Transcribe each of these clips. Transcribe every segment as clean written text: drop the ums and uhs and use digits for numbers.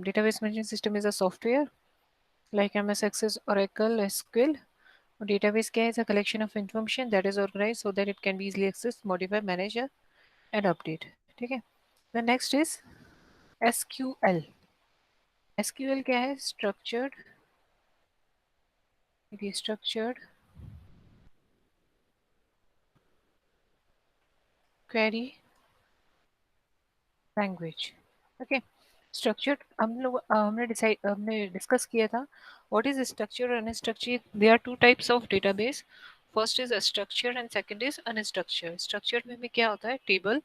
database management system is a software like MS Access, Oracle, SQL. Database क्या है? Is a collection of information that is organized so that it can be easily accessed, modify, manage and update. ठीक है. The next is SQL. SQL क्या है? Structured, restructured query language. Okay. Structured हमने discuss किया था. What is structured and unstructured? There are two types of database. First is structured and second is unstructured. Structured में भी क्या होता है? Table.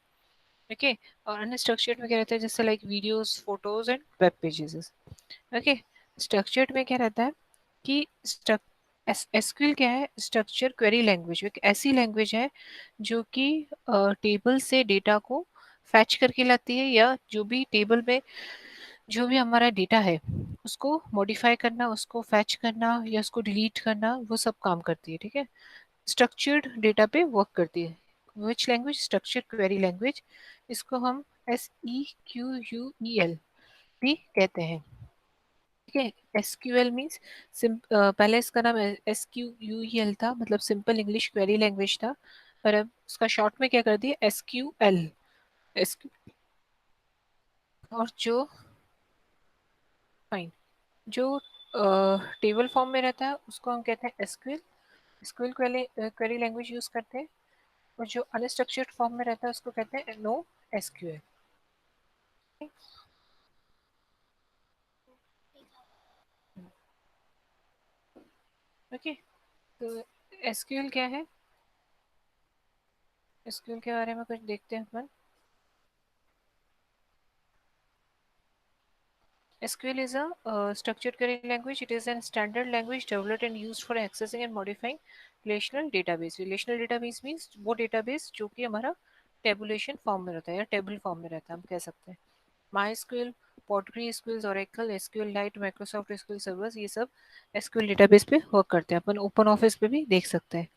Okay. और अनस्ट्रक्चर्ड में क्या रहता है? जैसे like videos, photos and web pages. Okay. Structured में क्या रहता है कि एसक्यूएल क्या है? Structure query language. एक ऐसी लैंग्वेज है जो कि टेबल से डेटा को फैच करके लाती है, या जो भी टेबल में जो भी हमारा डेटा है उसको मॉडिफाई करना, उसको फैच करना या उसको डिलीट करना, वो सब काम करती है. ठीक है. स्ट्रक्चर्ड डेटा पे वर्क करती है. Which language? Structured query language. इसको हम SEQUEL भी कहते हैं. ठीक है. SQL मीन्स पहले इसका नाम SQUEL था, मतलब सिंपल इंग्लिश क्वेरी लैंग्वेज था, पर अब उसका शॉर्ट में क्या कर दिया? SQL. SQ. और जो फाइन जो टेबल फॉर्म में रहता है उसको हम कहते हैं SQL. SQL query language use करते हैं. और जो अनस्ट्रक्चर्ड फॉर्म में रहता है उसको कहते हैं नो SQL. ओके. तो SQL क्या है? SQL के बारे में कुछ देखते हैं अपन. SQL is a structured query language. It is a standard language developed and used for accessing and modifying relational database. Relational database means वो database जो कि हमारा टेबुलेशन फॉर्म में रहता है या टेबल फॉर्म में रहता है, हम कह सकते हैं. MySQL, PostgreSQL, Oracle, SQLite, Microsoft SQL servers, ये सब SQL डेटाबेस पे वर्क करते हैं. अपन ओपन ऑफिस पे भी देख सकते हैं.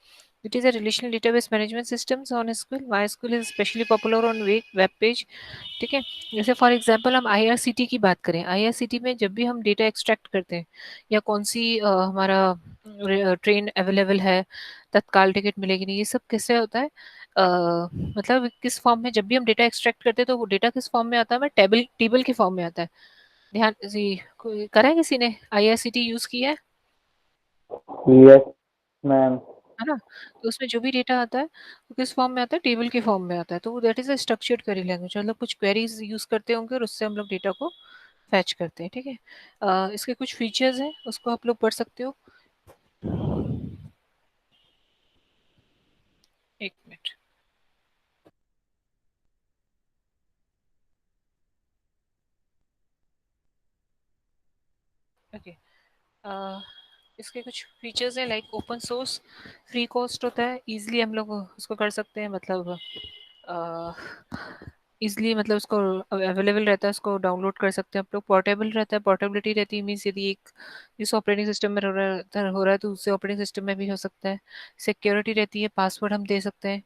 It is a relational database management systems on SQL. MySQL is especially popular on web page. ठीक है. जैसे फॉर एग्जांपल हम IRCT की बात करें. IRCT में जब भी हम डेटा एक्सट्रैक्ट करते हैं या कौन सी हमारा ट्रेन अवेलेबल है, तत्काल टिकट मिलेगी नहीं, ये सब कैसे होता है? मतलब किस फॉर्म में जब भी हम डेटा एक्सट्रैक्ट करते हैं तो वो डेटा किस फॉर्म में आता है? हमें टेबल टेबल के फॉर्म में आता है. ध्यान जी. करा है किसी ने IRCT यूज किया है? Yes ma'am. है ना. तो उसमें जो भी डेटा आता है वो किस फॉर्म में आता है? टेबल के फॉर्म में आता है. तो that is a structured query language. मतलब कुछ क्वेरीज यूज करते होंगे और उससे हम लोग डेटा को फैच करते हैं. ठीक है. इसके कुछ फीचर्स हैं, उसको आप लोग पढ़ सकते हो. एक मिनट. ओके. इसके कुछ फीचर्स हैं like open source, free cost होता है, इजीली हम लोग उसको कर सकते हैं, मतलब इजीली मतलब उसको अवेलेबल रहता है, उसको डाउनलोड कर सकते हैं आप लोग. पोर्टेबल रहता है, पोर्टेबिलिटी रहती है, मीन्स यदि एक जिस ऑपरेटिंग सिस्टम में हो रहा है तो दूसरे ऑपरेटिंग सिस्टम में भी हो सकता है. सिक्योरिटी रहती है, पासवर्ड हम दे सकते हैं.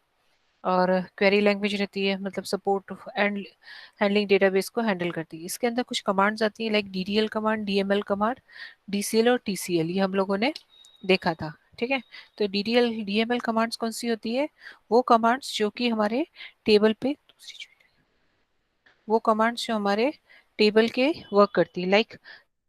और क्वेरी लैंग्वेज रहती है, मतलब सपोर्ट एंड हैंडलिंग डेटाबेस को हैंडल करती है. इसके अंदर कुछ कमांड्स आती हैं like DDL command, DML command, DCL और TCL, ये हम लोगों ने देखा था. ठीक है. तो DDL DML कमांड्स कौन सी होती है? वो कमांड्स जो कि हमारे टेबल पे वो कमांड्स जो हमारे टेबल के वर्क करती है. लाइक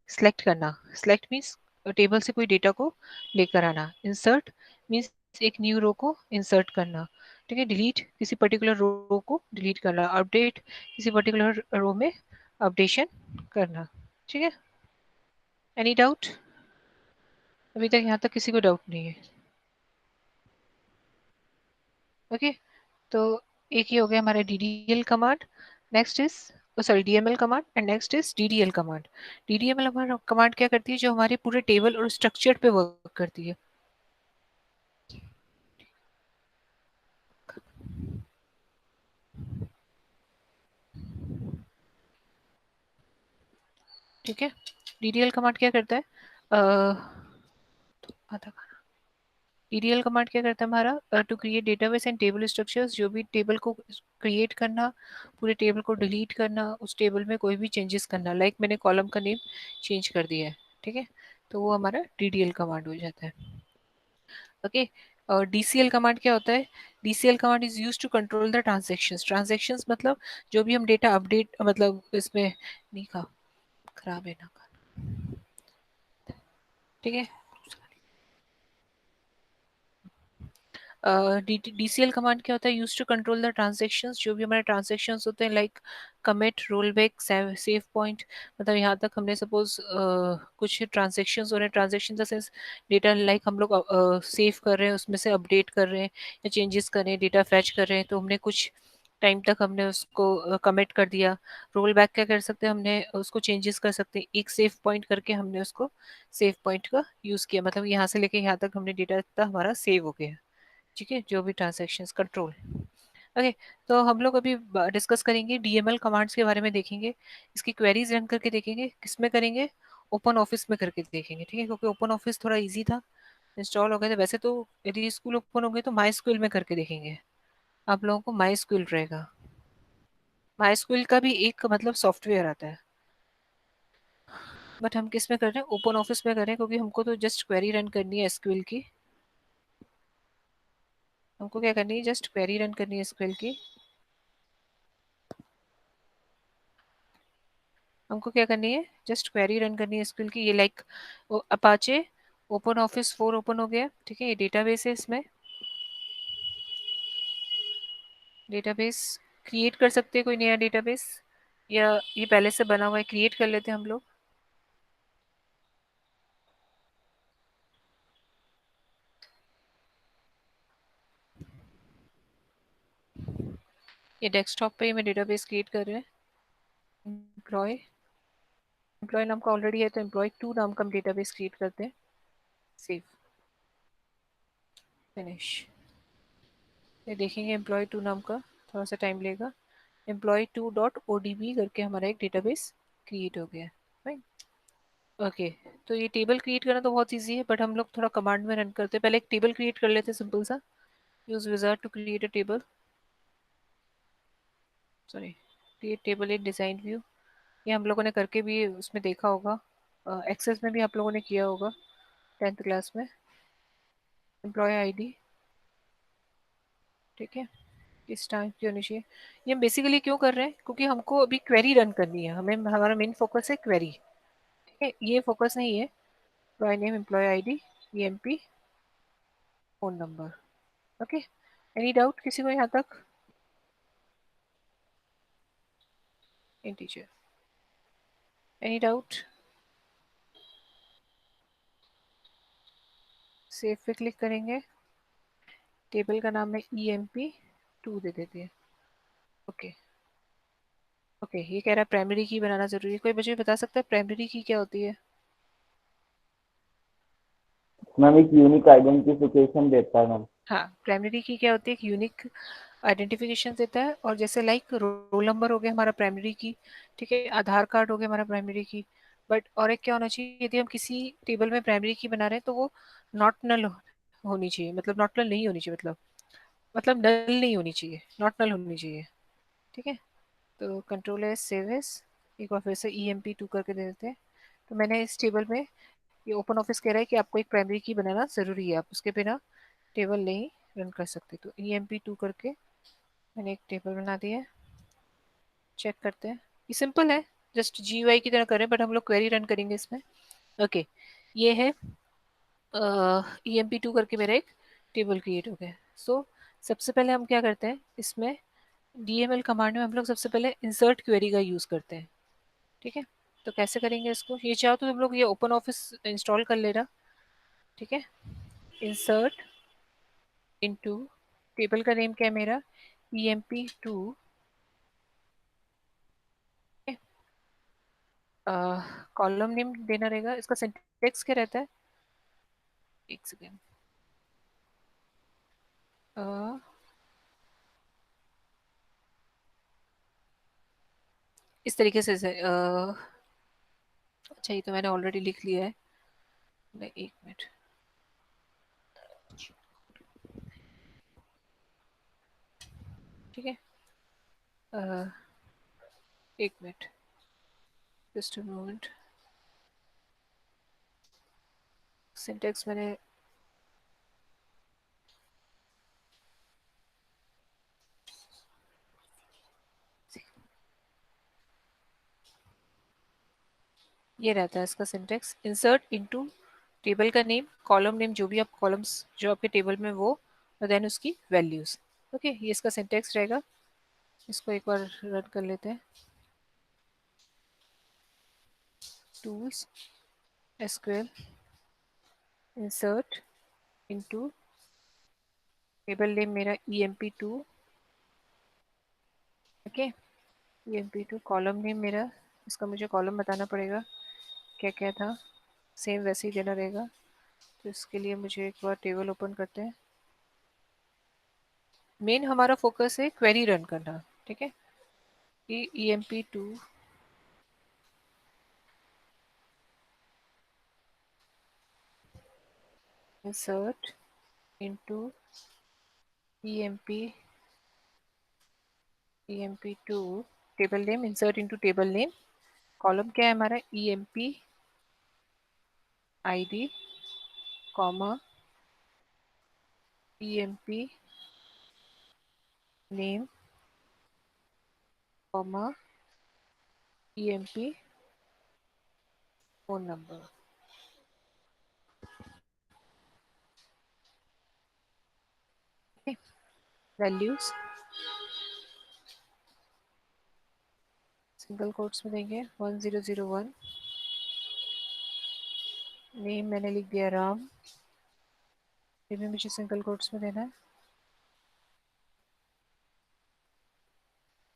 सेलेक्ट करना. सेलेक्ट मीन्स टेबल से कोई डेटा को लेकर आना. इंसर्ट मीन्स एक न्यू रो को इंसर्ट करना. ठीक है. डिलीट किसी पर्टिकुलर रो को डिलीट करना. अपडेट किसी पर्टिकुलर रो में अपडेशन करना. ठीक है. Any doubt? अभी तक यहाँ तक किसी को डाउट नहीं है? ओके. तो एक ही हो गया हमारा DDL command. Next is sorry DML command and next is DDL command. DDML command क्या करती है? जो हमारे पूरे टेबल और स्ट्रक्चर पे वर्क करती है. ठीक है. DDL कमांड क्या करता है? आधा EDL कमांड क्या करता है हमारा, to create database and table structures, जो भी टेबल को क्रिएट करना, पूरे टेबल को डिलीट करना, उस टेबल में कोई भी चेंजेस करना, लाइक मैंने कॉलम का नेम चेंज कर दिया है, ठीक है, तो वो हमारा DDL कमांड हो जाता है। ओके, और DCL कमांड क्या होता है? DCL command is use to control the transactions. Transactions मतलब जो भी हम डेटा अपडेट, मतलब इसमें नहीं खा खराब है ना, ठीक है। DCL कमांड क्या होता है? Use to control the transactions, जो भी हमारे ट्रांजेक्शन्स होते हैं, like commit, roll back, save point. मतलब यहाँ तक हमने सपोज कुछ ट्रांजेक्शन्स हो रहे हैं, transaction the sense data, like हम लोग सेव कर रहे हैं, उसमें से अपडेट कर रहे हैं या चेंजेस कर रहे हैं, डेटा फैच कर रहे हैं, तो हमने कुछ टाइम तक हमने उसको कमिट कर दिया। रोल बैक क्या कर सकते हैं? हमने उसको चेंजेस कर सकते हैं, एक सेव पॉइंट करके हमने उसको सेव पॉइंट का यूज़ किया, मतलब यहाँ से लेके यहाँ तक हमने डेटा इतना हमारा सेव हो गया, ठीक है, जो भी ट्रांजैक्शंस कंट्रोल। ओके, तो हम लोग अभी डिस्कस करेंगे DML कमांड्स के बारे में, देखेंगे इसकी क्वेरीज रन करके देखेंगे, किसमें करेंगे? ओपन ऑफिस में करके देखेंगे, ठीक है, क्योंकि ओपन ऑफिस थोड़ा इजी था, इंस्टॉल हो गए थे। वैसे तो यदि स्कूल ओपन हो गए तो माई स्कूल में करके देखेंगे, आप लोगों को माई स्कूल रहेगा। माई स्कूल का भी एक मतलब सॉफ्टवेयर आता है, बट हम किस में कर रहे हैं? ओपन ऑफिस में कर रहे हैं, क्योंकि हमको तो जस्ट क्वेरी रन करनी है एसक्यूएल की। हमको क्या करनी है? जस्ट क्वेरी रन करनी है एसक्यूएल की। हमको क्या करनी है? जस्ट क्वेरी रन करनी है एसक्यूएल की। ये like Apache open office 4 open हो गया, ठीक है, ये डेटाबेस है, इसमें डेटाबेस क्रिएट कर सकते हैं कोई नया डेटाबेस, या ये पहले से बना हुआ है, क्रिएट कर लेते हैं हम लोग। ये डेस्कटॉप पे ही मैं डेटाबेस क्रिएट कर रहे हैं। एम्प्लॉय एम्प्लॉय नाम का ऑलरेडी है, तो एम्प्लॉय 2 नाम का हम डेटाबेस क्रिएट करते हैं। Save, finish. ये देखेंगे एम्प्लॉय 2 नाम का, थोड़ा सा टाइम लेगा। एम्प्लॉय 2 डॉट ODB करके हमारा एक डेटाबेस क्रिएट हो गया, राइट। ओके, तो ये टेबल क्रिएट करना तो बहुत इजी है, बट हम लोग थोड़ा कमांड में रन करते हैं। पहले एक टेबल क्रिएट कर लेते हैं सिंपल सा। Use wizard to create a table, sorry, create table in design view. ये हम लोगों ने करके भी उसमें देखा होगा, एक्सेस में भी आप लोगों ने किया होगा 10th क्लास में। एम्प्लॉय आईडी, ठीक है, किस टाइप की होनी चाहिए? ये हम बेसिकली क्यों कर रहे हैं? क्योंकि हमको अभी क्वेरी रन करनी है, हमें हमारा मेन फोकस है क्वेरी, ठीक है, ये फोकस नहीं है employee name, employee ID, EMP, phone number. Okay, any doubt किसी को यहाँ तक? Integer, any doubt? सेव पे क्लिक करेंगे, टेबल का नाम है EMP2 दे देते हैं। ओके, ओके, ये कह रहा है प्राइमरी की बनाना जरूरी है। कोई मुझे बता सकता है प्राइमरी की क्या होती है? मैम एक यूनिक आइडेंटिफिकेशन देता है मैम। हाँ, प्राइमरी की क्या होती है? एक यूनिक आइडेंटिफिकेशन देता है, और जैसे लाइक रोल नंबर हो गया हमारा प्राइमरी की, ठीक है, आधार कार्ड हो गया हमारा प्राइमरी की। बट और एक क्या होना चाहिए? यदि हम किसी टेबल में प्राइमरी की बना रहे हैं तो वो नॉट नल होनी चाहिए, मतलब नॉट नल नहीं होनी चाहिए, मतलब नल नहीं होनी चाहिए, नॉट नल होनी चाहिए, ठीक है। तो कंट्रोल है सेव एज, एक बार फिर से EMP2 करके दे देते हैं। तो मैंने इस टेबल में, ये ओपन ऑफिस कह रहा है कि आपको एक प्राइमरी की बनाना ज़रूरी है, आप उसके बिना टेबल नहीं रन कर सकते। तो EMP2 करके मैंने एक टेबल बना दिया है। चेक करते हैं, ये सिंपल है, जस्ट GUI की तरह करें, बट हम लोग क्वेरी रन करेंगे इसमें। ओके, ये है EMP2 करके मेरा एक टेबल क्रिएट हो गया। सो सबसे पहले हम क्या करते हैं इसमें? DML कमांड में हम लोग सबसे पहले इंसर्ट क्वेरी का यूज़ करते हैं, ठीक है। तो कैसे करेंगे इसको? ये चाहो तो तुम लोग ये ओपन ऑफिस इंस्टॉल कर लेना, ठीक है। इंसर्ट इनटू, टेबल का नेम क्या है मेरा? EMP2, कॉलम नेम देना रहेगा। इसका सिंटेक्स क्या रहता है? एक सेकेंड, इस तरीके से अच्छा, ये तो मैंने ऑलरेडी लिख लिया है। नहीं, एक मिनट, ठीक है, एक minute, just a moment. Syntax मैंने ये रहता है इसका सिंटेक्स, इंसर्ट इनटू टेबल का नेम, कॉलम नेम, जो भी आप कॉलम्स जो आपके टेबल में वो, और देन उसकी वैल्यूज। ओके, ये इसका सिंटेक्स रहेगा। इसको एक बार रन कर लेते हैं। Tools, SQL, insert into table name मेरा emp2। Okay, emp2 column name मेरा, इसका मुझे कॉलम बताना पड़ेगा क्या क्या था, सेम वैसे ही देना रहेगा। तो इसके लिए मुझे एक बार टेबल ओपन करते हैं। मेन हमारा फोकस है क्वेरी रन करना, ठीक है। emp2 insert into emp emp2 table name, insert into table name, column क्या है हमारा emp id, comma emp name, comma emp phone number. Values single quotes में देंगे 1001, नेम मैंने लिख दिया राम, ये भी मुझे सिंगल कोट्स में देना है,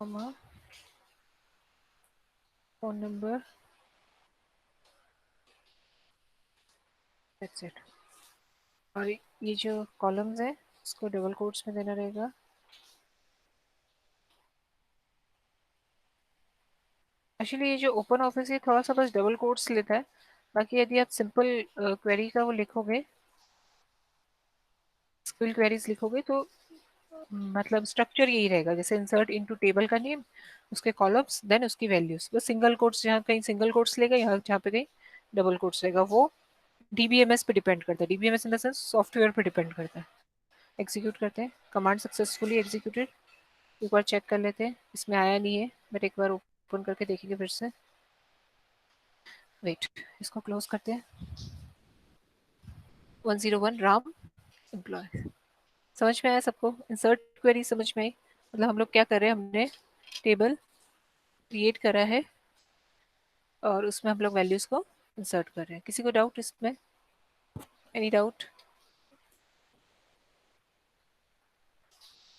comma phone number, that's it. और ये जो कॉलम्स है इसको डबल कोट्स में देना रहेगा। एक्चुअली ये जो ओपन ऑफिस है थोड़ा सा बस डबल कोट्स लेता है, बाकी यदि आप सिंपल क्वेरी का वो लिखोगे, स्क्यूएल क्वेरीज लिखोगे तो मतलब स्ट्रक्चर यही रहेगा, जैसे इंसर्ट इनटू टेबल का नेम, उसके कॉलम्स, देन उसकी वैल्यूज, बस सिंगल कोट्स, जहाँ कहीं सिंगल कोट्स लेगा, यहाँ जहाँ पे कहीं डबल कोट्स लेगा, वो डीबीएमएस पे डिपेंड करता है। DBMS in the sense software पे डिपेंड करता है। एग्जीक्यूट करते हैं, कमांड सक्सेसफुली एग्जीक्यूटेड। एक बार चेक कर लेते हैं, इसमें आया नहीं है, बट एक बार ओपन करके देखेंगे फिर से। वेट, इसको क्लोज करते हैं। 101 राम एम्प्लॉय। समझ में आया सबको? इंसर्ट क्वेरी समझ में आई? मतलब हम लोग क्या कर रहे हैं, हमने टेबल क्रिएट करा है और उसमें हम लोग वैल्यूज को इंसर्ट कर रहे हैं। किसी को डाउट इसमें? Any doubt?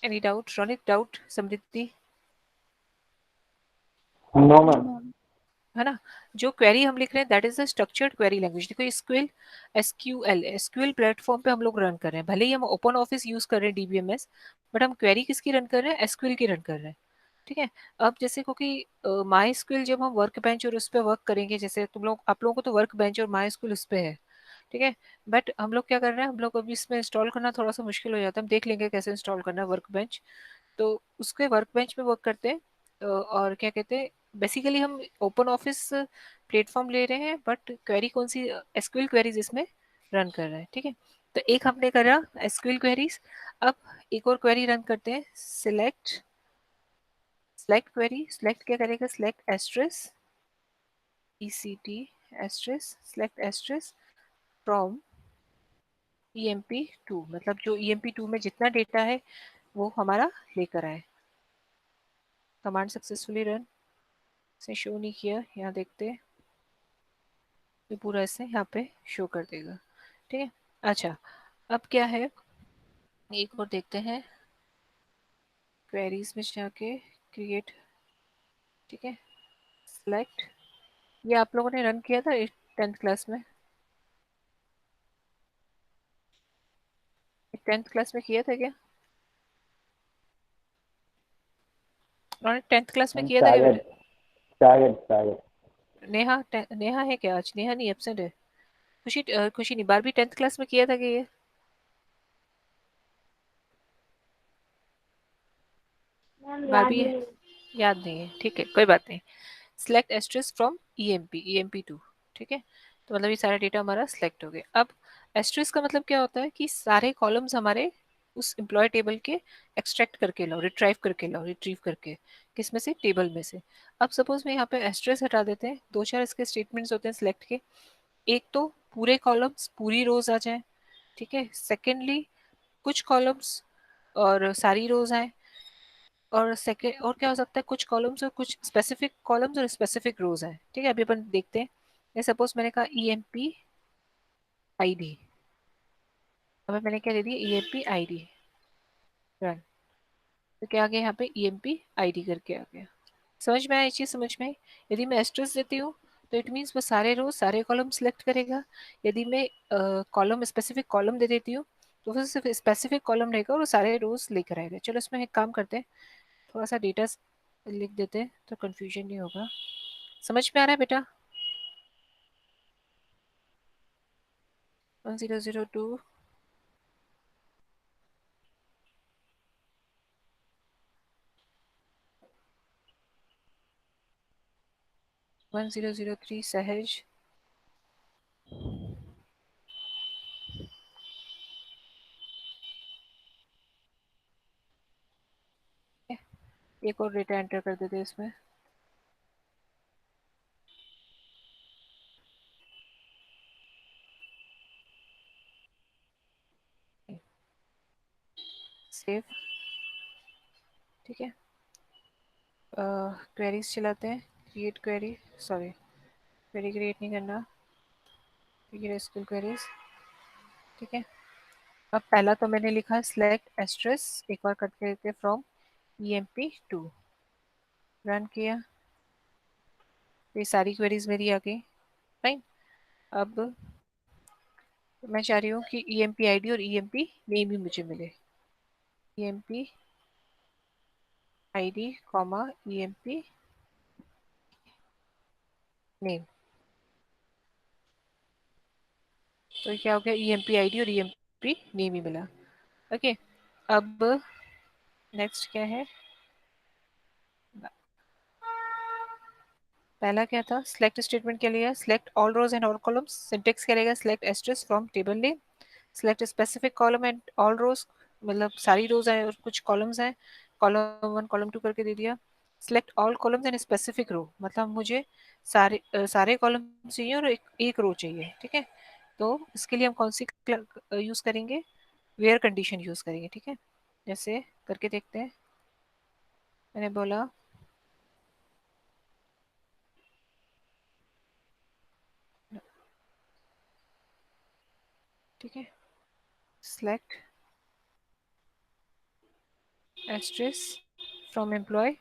Any doubt? Ronik doubt? Samriddhi? No ma'am. है ना? जो क्वेरी हम लिख रहे हैं that is the structured query language. देखो एसक्यूएल, एसक्यूएल प्लेटफॉर्म पे हम लोग रन कर रहे हैं, भले ही हम ओपन ऑफिस यूज कर रहे हैं डीबीएमएस, बट हम क्वेरी किसकी रन कर रहे हैं? एसक्यूएल की रन कर रहे हैं, ठीक है। अब जैसे क्योंकि माई एसक्यूएल जब हम वर्क बेंच और उस पर वर्क करेंगे, जैसे तुम लोग, आप लोगों को तो वर्क बेंच और माई एसक्यूएल उस पर है, ठीक है। बट हम लोग क्या कर रहे हैं, हम लोग अभी इसमें इंस्टॉल करना थोड़ा सा मुश्किल हो जाता है, हम देख लेंगे कैसे इंस्टॉल करना है वर्क बेंच। तो उसके वर्क बेंच पे वर्क करते हैं। और क्या कहते हैं, बेसिकली हम ओपन ऑफिस प्लेटफॉर्म ले रहे हैं, बट क्वेरी कौन सी? एसक्यूएल क्वेरीज इसमें रन कर रहे हैं, ठीक है। तो एक हमने करा एसक्यूएल क्वेरीज। अब एक और क्वेरी रन करते हैं, सिलेक्ट, सिलेक्ट क्वेरी। सिलेक्ट क्या करेगा? Select asterisk, ECT asterisk, select asterisk from EMP2, मतलब जो EMP2 में जितना डेटा है वो हमारा लेकर आए। कमांड सक्सेसफुली रन, से शो नहीं किया, यहाँ देखते हैं, ये पूरा ऐसे यहाँ पे शो कर देगा, ठीक है। अच्छा, अब क्या है, एक और देखते हैं, क्वेरीज में जाके क्रिएट, ठीक है, सिलेक्ट। ये आप लोगों ने रन किया था 10th क्लास में? 10th क्लास में किया था क्या? उन्होंने 10th क्लास में मैम किया था क्या शायद, बेटा? शायद। नेहा, नेहा है क्या आज? नेहा नहीं, एब्सेंट है। खुशी, खुशी नहीं, 12वीं 10th क्लास में किया था कि ये? बारबी है, याद नहीं है, ठीक है कोई बात नहीं। सेलेक्ट एस्ट्रिस फ्रॉम EMP 2, ठीक है। तो मतलब ये सारा डेटा हमारा सेलेक्ट हो गया। अब एस्ट्रिस का मतलब क्या होता है कि सारे कॉलम्स हमारे उस एम्प्लॉय टेबल के एक्सट्रैक्ट करके लाओ, रिट्रीव करके, किस में से, टेबल में से। अब सपोज मैं यहाँ पे एस्ट्रिस हटा देते हैं, दो चार इसके स्टेटमेंट्स होते हैं सिलेक्ट के। एक तो पूरे कॉलम्स पूरी रोज आ जाए, ठीक है। सेकेंडली कुछ कॉलम्स और सारी रोज आए। और सेकेंड और क्या हो सकता है, कुछ कॉलम्स और कुछ स्पेसिफिक कॉलम्स और स्पेसिफिक रोज हैं, ठीक है। अभी अपन देखते हैं। ये सपोज मैंने कहा EMP ID, अब मैंने क्या दे दिया, EMP ID रन। तो क्या आ गया यहाँ पे, EMP ID करके आ गया। समझ में आया ये चीज, समझ में आई। यदि मैं एस्ट्रिस देती हूँ तो इट मीन्स वो सारे रोज सारे कॉलम सिलेक्ट करेगा। यदि मैं कॉलम स्पेसिफिक कॉलम दे देती हूँ तो वो सिर्फ स्पेसिफिक कॉलम रहेगा और वो सारे रोज लेकर आएगा। चलो इसमें एक काम करते हैं, थोड़ा सा डेटा लिख देते हैं तो कंफ्यूजन नहीं होगा। समझ में आ रहा है बेटा? 1002, 1003 सहज, एक और डेटा एंटर कर देते हैं इसमें। सेव, ठीक है। क्वेरीज चलाते हैं, create query, sorry query create नहीं करना, क्रिएट SQL क्वेरीज, ठीक है। अब पहला तो मैंने लिखा सिलेक्ट एस्ट्रेस, एक बार कट करके फ्रॉम EMP 2, रन किया, ये सारी क्वेरीज मेरी आ गई। फाइन। अब मैं चाह रही हूँ कि EMP ID और EMP नेम भी मुझे मिले। EMP ID comma EMP name, तो क्या हो गया, EMP ID और EMP नेम ही मिला। ओके। अब नेक्स्ट क्या है, पहला क्या था, सिलेक्ट स्टेटमेंट के लिए select all rows and all columns, syntax क्या रहेगा, select asterisk from table name, select specific column and all rows, मतलब सारी रोज आए और कुछ कॉलम्स हैं, कॉलम 1 कॉलम 2 करके दे दिया। Select all columns and specific row, मतलब मुझे सारे कॉलम चाहिए और एक रो चाहिए, ठीक है। तो इसके लिए हम कौन सी यूज करेंगे, वेयर कंडीशन यूज करेंगे, ठीक है। जैसे करके देखते हैं, मैंने बोला ठीक है, सिलेक्ट एस्ट्रिस फ्रॉम एम्प्लॉय,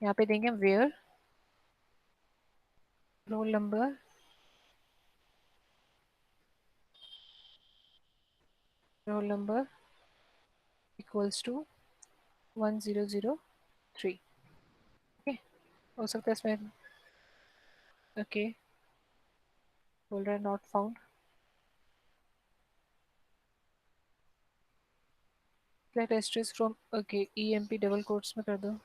यहाँ पे देंगे where roll number equals to 1003, okay. हो सकता है इसमें, ओके, बोल रहा है not found, select asterisk from, okay, EMP double quotes में कर दो।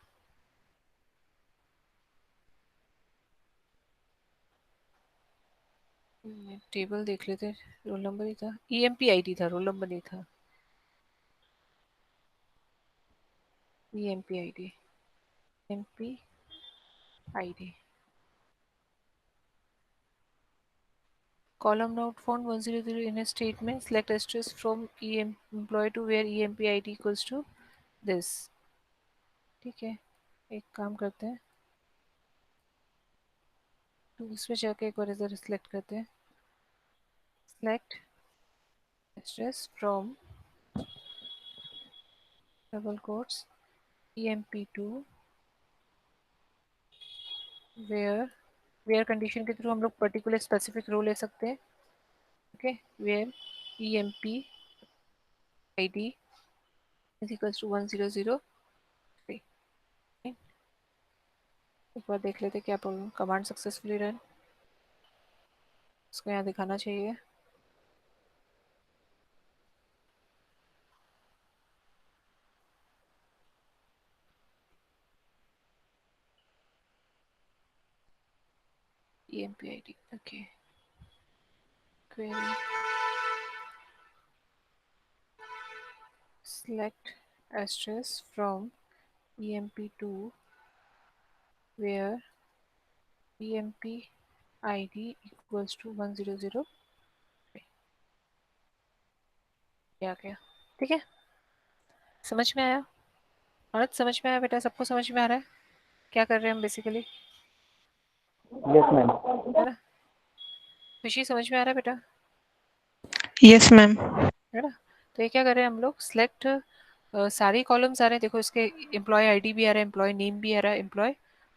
टेबल देख लेते, रोल नंबर ही था, EMP ID था, रोल नंबर नहीं था। EMP ID column not found 100 in a statement, select asterisk from employee to where EMP ID equals to this, ठीक है। एक काम करते हैं, टूल्स पे जाके एक बार इधर सिलेक्ट करते हैं, select asterisk from double quotes EMP 2 where, where condition के थ्रू हम लोग पर्टिकुलर स्पेसिफिक रो ले सकते हैं, okay. Where EMP ID is equals to 1003। एक बार देख लेते क्या प्रॉब्लम, कमांड सक्सेसफुली रन, इसको यहाँ दिखाना चाहिए। emp id. Okay, query select asterisk from emp2 where emp id equals to 100. आ गया, ठीक है, समझ में आया? और समझ में आया बेटा? सबको समझ में आ रहा है क्या कर रहे हैं हम बेसिकली, यस मैम। है ना? खुशी समझ में आ रहा है बेटा? Yes ma'am. है ना? तो ये क्या कर रहे हैं हम लोग, सिलेक्ट सारे कॉलम्स आ रहे हैं, देखो इसके एम्प्लॉय आईडी भी आ रहा है, एम्प्लॉय नेम भी आ रहा है, एम्प्लॉय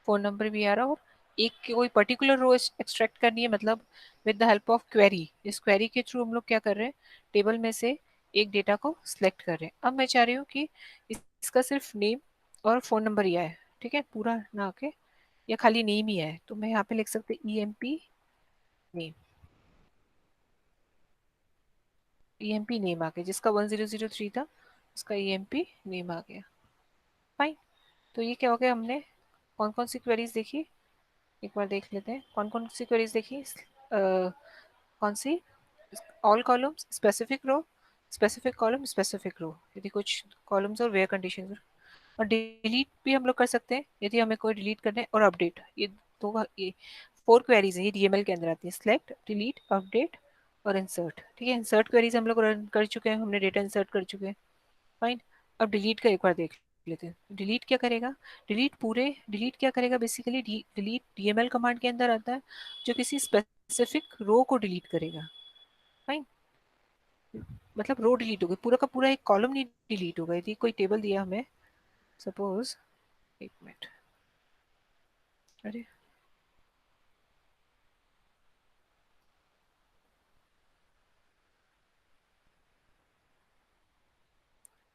फ़ोन नंबर भी आ रहा है, और एक कोई पर्टिकुलर रो एक्सट्रैक्ट करनी है, मतलब with the help of query. इस क्वेरी के थ्रू हम लोग क्या कर रहे हैं, टेबल में से एक डेटा को सिलेक्ट कर रहे हैं। अब मैं चाह रही हूँ कि इसका सिर्फ नेम और फ़ोन नंबर ही आए, ठीक है, पूरा ना आके, या खाली नेम ही आए, तो मैं यहाँ पे लिख सकते E M P name, E M P name आ गया, जिसका 1003 था उसका ई एम पी नेम आ गया। फाइन। तो ये क्या हो गया, हमने कौन कौन सी क्वेरीज देखी, एक बार देख लेते हैं कौन कौन सी क्वेरीज देखी। कौन सी, all columns, specific column, specific row, यदि कुछ कॉलम्स और वेयर कंडीशन, और डिलीट भी हम लोग कर सकते हैं यदि हमें कोई डिलीट करना है, और अपडेट। ये दो, ये 4 क्वेरीज हैं, ये डीएमएल के अंदर आती है, सिलेक्ट, डिलीट, अपडेट और इंसर्ट। ठीक है, इंसर्ट क्वेरीज हम लोग रन कर चुके हैं, हमने डेटा इंसर्ट कर चुके हैं। फाइन। अब डिलीट का एक बार देख लेते हैं, डिलीट क्या करेगा, डिलीट क्या करेगा बेसिकली, डिलीट डीएमएल कमांड के अंदर आता है, जो किसी स्पेसिफिक रो को डिलीट करेगा। फाइन, मतलब रो डिलीट हो गई, पूरा का पूरा एक कॉलम नहीं डिलीट होगा। यदि कोई टेबल दिया हमें, सपोज, एक मिनट, अरे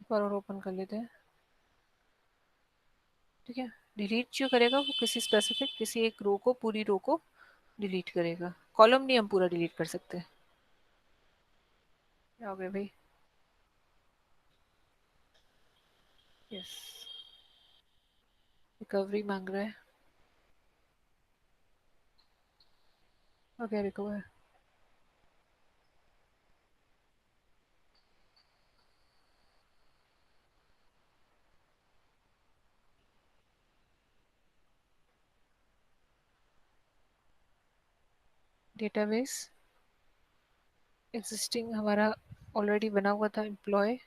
एक बार और ओपन कर लेते हैं, ठीक है। डिलीट जो करेगा वो किसी स्पेसिफिक, किसी एक रो को, पूरी रो को डिलीट करेगा, कॉलम नहीं हम पूरा डिलीट कर सकते। क्या हो गया भाई, यस, रिकवरी मांग रहा है, ओके रिकवर। डेटाबेस एग्जिस्टिंग हमारा ऑलरेडी बना हुआ था, एम्प्लॉय,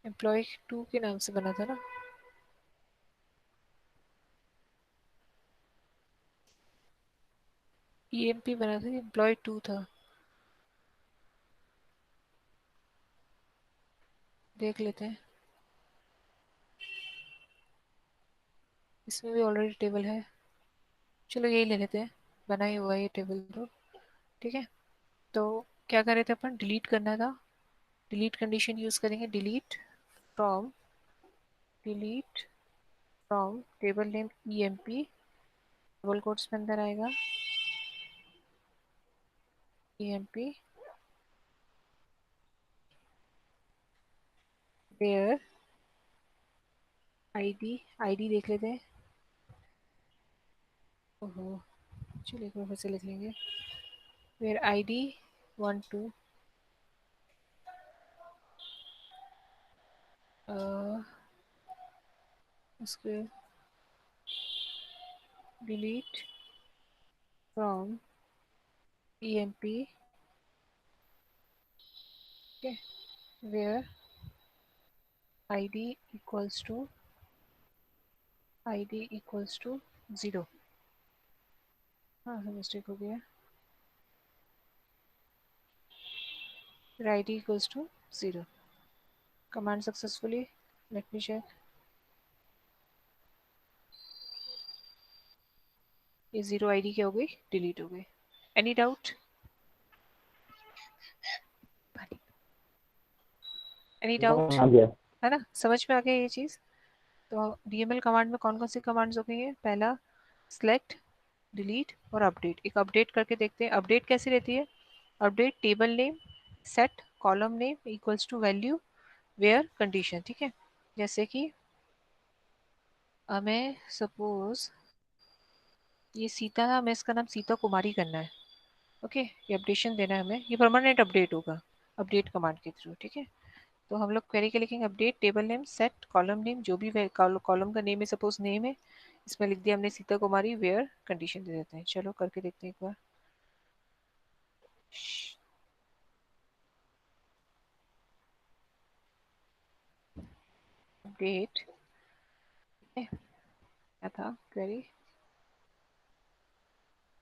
एम्प्लॉय 2 के नाम से बना था ना, ईएमपी बना था, एम्प्लॉय 2 था, देख लेते हैं, इसमें भी ऑलरेडी टेबल है, चलो यही ले लेते हैं, बना ही हुआ है ये टेबल तो, ठीक है। तो क्या कर रहे थे अपन, डिलीट करना था, डिलीट कंडीशन यूज करेंगे, from delete from table name EMP, double quotes में अंदर आएगा ईएमपी वेयर आईडी, आईडी देख लेते हैं, ओहो, चलिए एक बार फिर से लिख लेंगे, वेयर आईडी 12, उसके delete from EMP, okay, where id equals to id equals to 0। हाँ मिस्टेक हो गया, फिर id equals to 0, command successfully, let me check, ये 0 id क्या हो गई, डिलीट हो गई। एनी डाउट, एनी डाउट, आ गया। है ना, समझ में आ गया ये चीज़? तो डीएमएल कमांड में कौन कौन सी कमांड्स हो गई हैं, पहला सेलेक्ट, डिलीट और अपडेट। एक अपडेट करके देखते हैं, अपडेट कैसी रहती है, update table name set column name equals to value where condition, ठीक है। जैसे कि हमें सपोज ये सीता है, हमें इसका नाम सीता कुमारी करना है। ओके, ये अपडेशन देना है हमें, ये परमानेंट अपडेट होगा अपडेट कमांड के थ्रू। ठीक है, तो हम लोग क्वेरी के लिखेंगे update table name set column name, जो भी कॉलम का नेम है, सपोज नेम है, इसमें लिख दिया हमने सीता कुमारी, वेयर कंडीशन दे देते हैं। चलो करके देखते हैं एक बार। अपडेट क्या था query,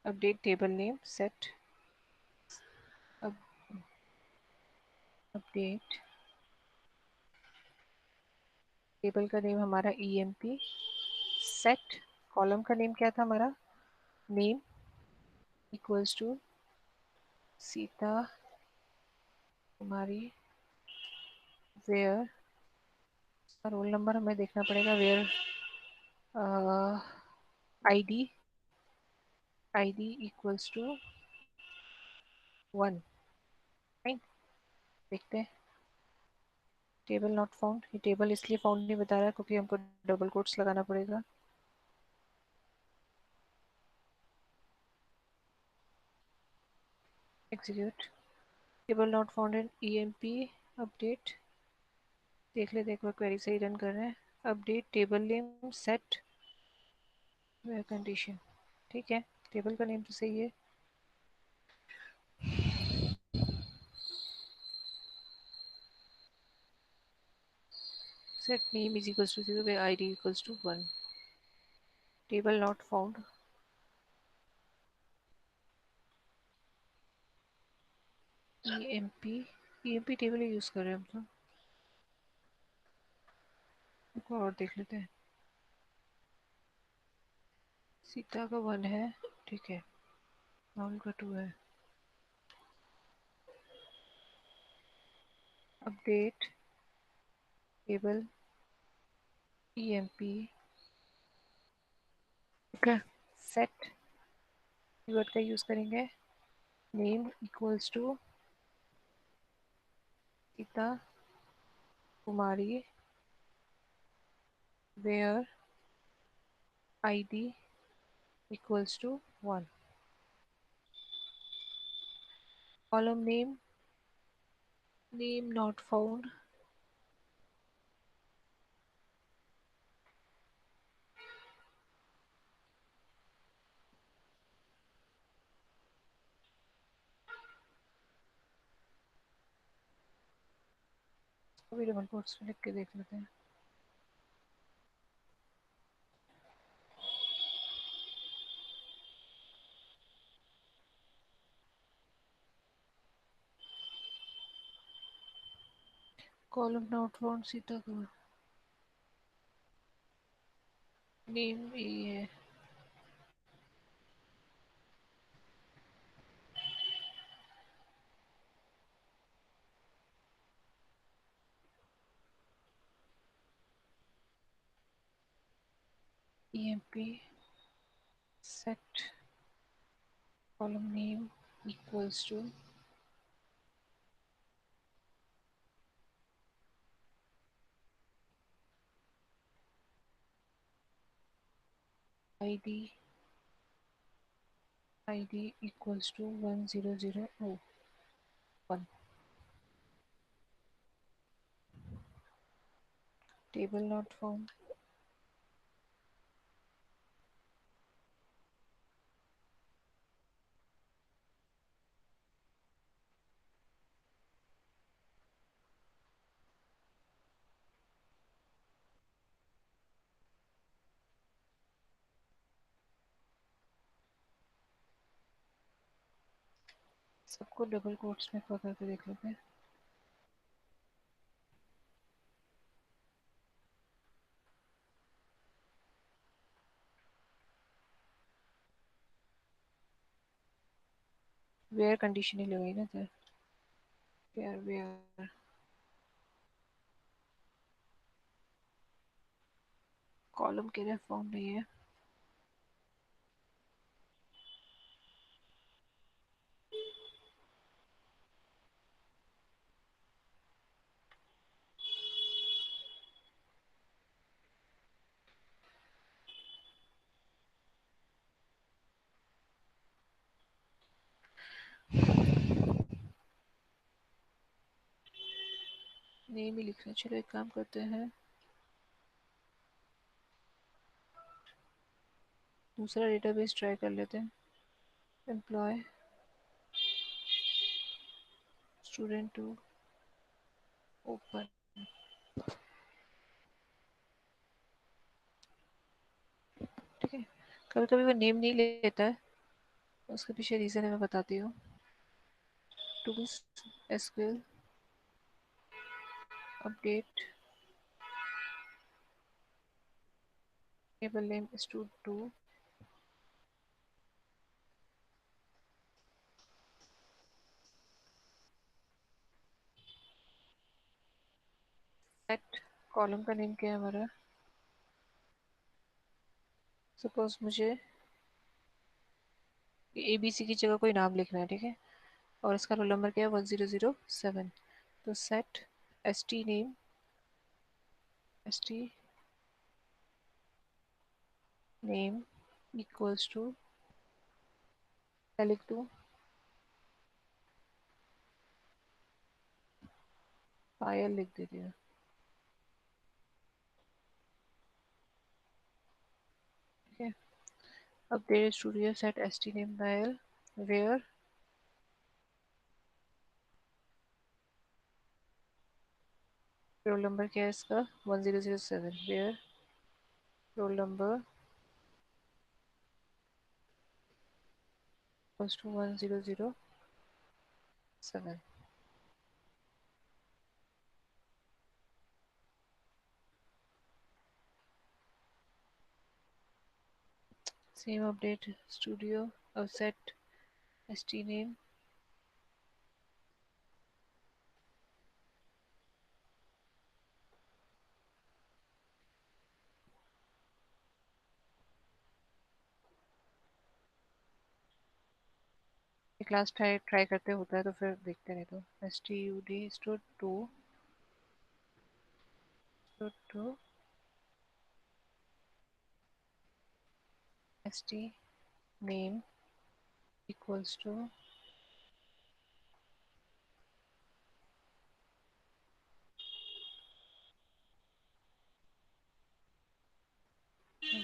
update table name set update table का नेम हमारा emp, सेट कॉलम का नेम क्या था हमारा, name equals to Sita Kumari, where, roll number हमें देखना पड़ेगा, where ID, ID equals to 1। Fine, देखते हैं। टेबल नॉट फाउंड, ये टेबल इसलिए फाउंड नहीं बता रहा है क्योंकि हमको डबल कोट्स लगाना पड़ेगा। Execute, table not found in emp update, देख लेते एक बार क्वेरी सही रन कर रहे हैं। Update table name set where condition, ठीक है, टेबल का नेम तो सही है। set name is equals to 0 where id equals to 1, table not found, emp emp table he use कर रहे हैं हम तो, और देख लेते हैं। सीता का 1 है, ठीक है, राहुल का 2 है। अपडेट टेबल emp, ठीक है, सेट कीवर्ड का यूज करेंगे, name equals to Sita Kumari, where ID equals to 1, column name name not found, अभी डबल कोट्स में लिख के देख लेते हैं। कॉलम नॉट फाउंड सीता का नेम ये है, emp set column name equals to id, id equals to 10001, table not found, सबको डबल कोट्स में पकड़ के देख लेते हैं। वेयर कंडीशन ही लगाई ना सर, वेयर वेयर कॉलम के लिए फाउंड नहीं है, नेम ही लिखना। चलो एक काम करते हैं, दूसरा डेटाबेस ट्राई कर लेते हैं। Employee student to open. ठीक है, कभी कभी वो नेम नहीं लेता है, उसके पीछे रीज़न है, मैं बताती हूँ। To SQL update table name स्टूड2 सेट। कॉलम का नेम क्या है हमारा? सपोज मुझे ए बी सी की जगह कोई नाम लिखना है, ठीक है, और इसका रोल नंबर क्या है? 1007। तो set S T name, S T name equals to, क्या लिख दूँ? पायल लिख देती हूँ। ठीक है, update studio set S T name Payal where roll number क्या है इसका? 1007 where roll number equals to 1007। Same update studio अब set S T name class try करते होता है तो फिर देखते नहीं। तो S T U D stud two S T name equals to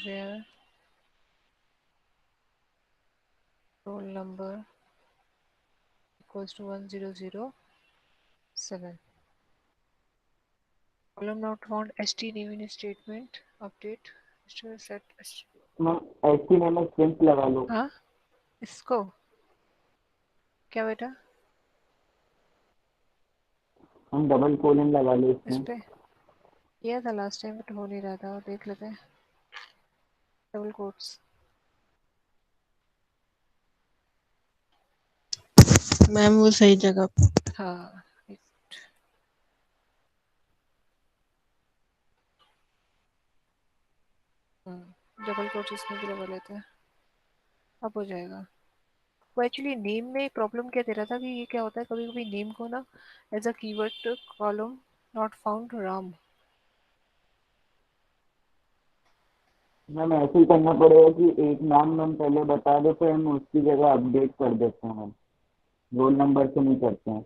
where roll number equals to 1007. Column not found st name in statement update set ma'am ऐसी name strings लगा लो। हाँ, इसको क्या बेटा? हम डबल कोलन लगा लो इस इसमें। पे किया था लास्ट टाइम बट हो नहीं रहा था, देख लेते हैं। Double quotes. मैम वो सही जगह पे। हाँ, डबल कोट्स इसमें भी लगा लेते हैं, अब हो जाएगा। वो एक्चुअली नेम में प्रॉब्लम क्या दे रहा था कि ये क्या होता है, कभी कभी नेम को ना as a keyword column not found Ram. Ma'am ऐसे ही करना पड़ेगा कि एक नाम हम पहले बता दो, फिर हम उसकी जगह अपडेट कर देते हैं मैम, रोल नंबर से नहीं करते हैं।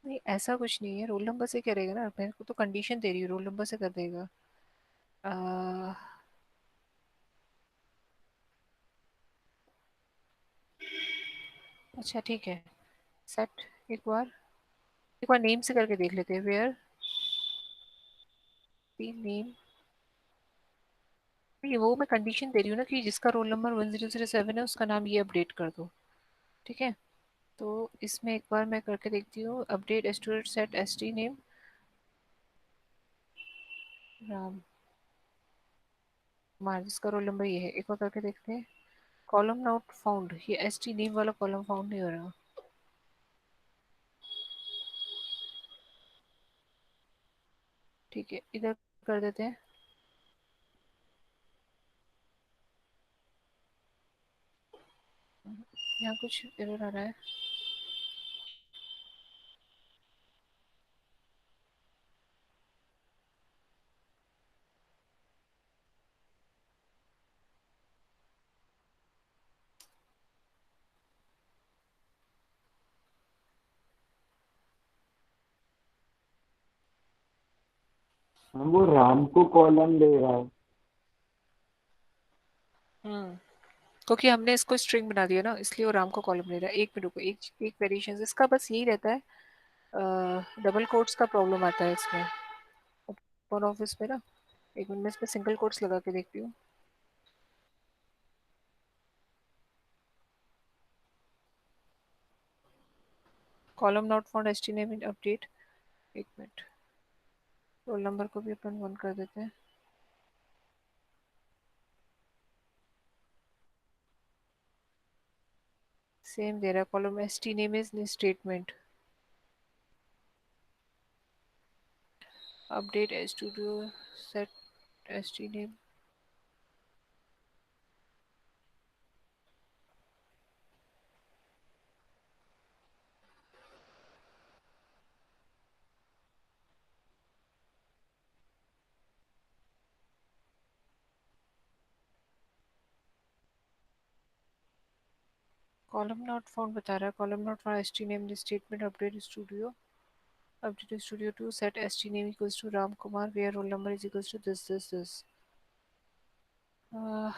नहीं ऐसा कुछ नहीं है, रोल नंबर से करेगा ना, मेरे को तो कंडीशन दे रही है, रोल नंबर से कर देगा। आ, अच्छा ठीक है, सेट एक बार नेम से करके देख लेते हैं। वेयर दी नेम, नहीं वो मैं कंडीशन दे रही हूँ ना कि जिसका रोल नंबर 1007 है उसका नाम ये अपडेट कर दो। ठीक है, तो इसमें एक बार मैं करके देखती हूँ। Update student set S T name Ram Kumar, जिसका रोल नंबर ये है, एक बार करके देखते हैं। कॉलम नॉट फाउंड, ये एस टी नेम वाला कॉलम फाउंड नहीं हो रहा। ठीक है, इधर कर देते हैं। यहाँ कुछ एरर आ रहा है। वो राम को कॉलम दे रहा है। क्योंकि हमने इसको स्ट्रिंग बना दिया ना, इसलिए वो राम को कॉलम ले रहा है। एक मिनट रुको, एक एक वेरिएशन इसका बस यही रहता है, डबल कोट्स का प्रॉब्लम आता है इसमें ओपन ऑफिस में ना। एक मिनट में इसमें सिंगल कोट्स लगा के देखती हूँ। Column not found, HT name in update. एक मिनट, रोल नंबर को भी अपन बंद कर देते हैं। सेम दे रहा है, column HT name is statement, update H studio, set HT name. Column not found बता रहा है, column not found HT name statement, update studio, update studio to set st name equals to ram kumar where roll number is equals to this. uh,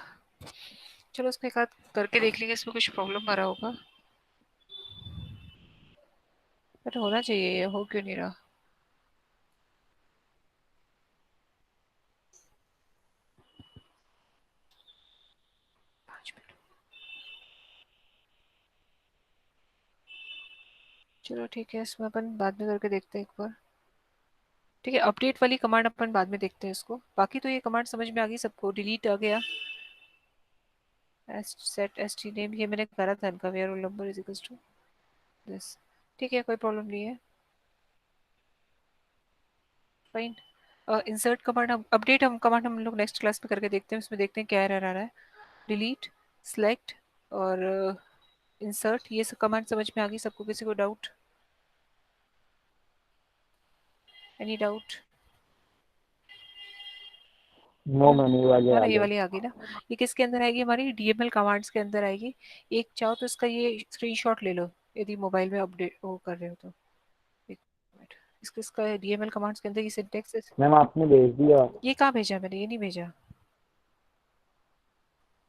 चलो इसको एक आध करके देख लेंगे, इसमें कुछ प्रॉब्लम आ रहा होगा, बट होना चाहिए, ये हो क्यों नहीं रहा। 5 मिनट, चलो ठीक है, इसमें अपन बाद में करके देखते हैं एक बार। ठीक है, अपडेट वाली कमांड अपन बाद में देखते हैं इसको। बाकी तो ये कमांड समझ में आ गई सबको, डिलीट आ गया, सेट st नेम ये मैंने करा था इनका, where roll number is equals to this. ठीक है, कोई प्रॉब्लम नहीं है, फाइन। इंसर्ट कमांड, हम अपडेट हम कमांड हम लोग नेक्स्ट क्लास में करके देखते हैं, इसमें देखते हैं क्या एरर आ रहा है। डिलीट, सिलेक्ट और इंसर्ट, ये सब कमांड समझ में आ गई सबको? किसी को doubt? Any doubt? No ma'am, ये वाले है आ ना, ये गए। वाली आ गई ना। ये किसके अंदर आएगी? हमारी डीएमएल कमांड्स के अंदर आएगी। एक चाहो तो इसका ये स्क्रीनशॉट ले लो, यदि मोबाइल में अपडेट वो कर रहे हो तो। एक मिनट, इसका डीएमएल कमांड्स के अंदर ये सिंटेक्स। मैम आपने भेज दिया। ये कहाँ भेजा मैंने? ये नहीं भेजा।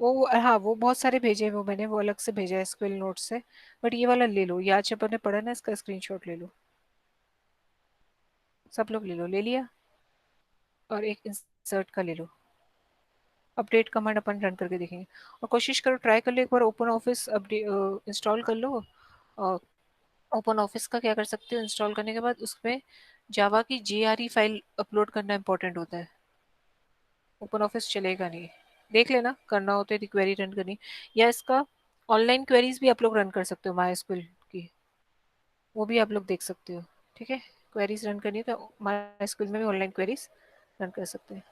हाँ, वो बहुत सारे भेजे हैं, वो मैंने वो अलग से भेजा है स्क्विल नोट से। बट ये वाला ले लो, ये आज अपन ने पढ़ा ना, इसका स्क्रीनशॉट ले लो, सब लोग ले लो, ले लिया। और एक इंसर्ट का ले लो। अपडेट कमांड अपन रन करके देखेंगे, और कोशिश करो, ट्राई कर लो एक बार, ओपन ऑफिस अपडेट इंस्टॉल कर लो। और ओपन ऑफिस का क्या कर सकते हो, इंस्टॉल करने के बाद उसमें जावा की JRE फाइल अपलोड करना इंपॉर्टेंट होता है, ओपन ऑफिस चलेगा नहीं। देख लेना, करना हो तो यदि क्वेरी रन करनी, या इसका ऑनलाइन क्वेरीज भी आप लोग रन कर सकते हो MySQL की, वो भी आप लोग देख सकते हो। ठीक है, क्वेरीज रन करनी है तो MySQL में भी ऑनलाइन क्वेरीज रन कर सकते हैं।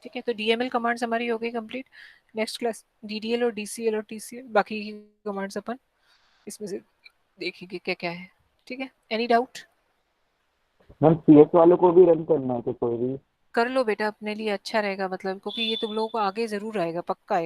ठीक है, तो डीएमएल कमांड्स हमारी हो गई कंप्लीट। नेक्स्ट क्लास डीडीएल और डीसीएल और टीसीएल, बाकी की कमांड्स अपन इसमें से देखेंगे क्या क्या है। ठीक है, एनी डाउट? मैम CS वालों को भी रन करना है तो कोई भी। कर लो बेटा, अपने लिए अच्छा रहेगा, मतलब क्योंकि ये तुम लोगों को आगे जरूर आएगा, पक्का आएगा।